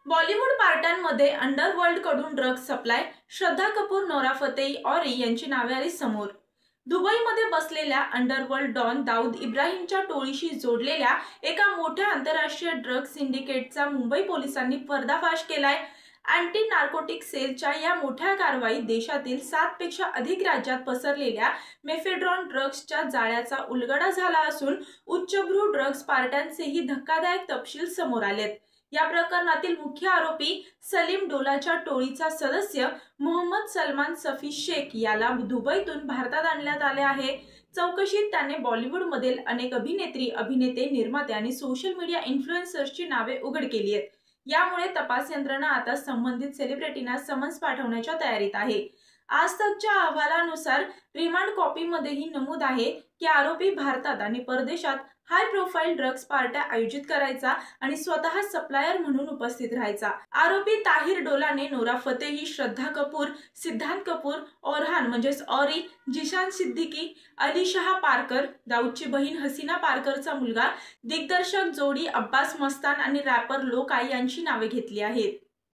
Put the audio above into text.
बॉलिवूड पार्ट्यांमध्ये अंडरवर्ल्डकडून drugs supply, Shraddha Kapoor, नोरा Fatehi औरी यांची नावे आली समोर। दुबईमध्ये बसलेल्या अंडरवर्ल्ड डॉन दाऊद इब्राहिमच्या टोळीशी जोडलेल्या एका मोठ्या आंतरराष्ट्रीय ड्रग्ज सिंडिकेटचा मुंबई पोलिसांनी पर्दाफाश केलाय। अँटी नार्कोटिक सेलच्या या मोठ्या कारवाईत देशातील 7 पेक्षा अधिक राज्यात पसरलेल्या मेफेड्रॉन ड्रग्जच्या जाळ्याचा उलगडा झाला असून उच्चभ्रू ड्रग्ज पार्ट्यांचेही धक्कादायक तपशील समोर आलेत। या प्रकरणातील मुख्य आरोपी सलीम डोलाच्या टोळीचा सदस्य मोहम्मद सलमान सफी शेख याला दुबईतून भारतात आणण्यात आले आहे। चौकशीत त्याने बॉलिवूडमधील अनेक अभिनेत्री, अभिनेते, निर्माते आणि सोशल मीडिया इन्फ्लुएन्सर्सची नावे उघड केली आहेत। यामुळे तपास यंत्रणा आता संबंधित सेलिब्रिटींना समन्स पाठवण्याच्या तयारीत आहे। आज तकच्या अहवालानुसार रिमांड कॉपीमध्येही नमूद आहे की आरोपी भारतात आणि परदेशात हाय प्रोफाईल ड्रग्ज पार्ट्या आयोजित करायचा आणि स्वतः सप्लायर म्हणून उपस्थित राहायचा। आरोपी ताहिर डोलाने नोरा फतेही, श्रद्धा कपूर, सिद्धांत कपूर, ओरहान म्हणजेच औरी, जिशान सिद्दीकी, अलीशाह पारकर, दाऊदची बहीण हसीना पारकरचा मुलगा, दिग्दर्शक जोडी अब्बास मस्तान आणि रॅपर लोकाय यांची नावे घेतली आहेत।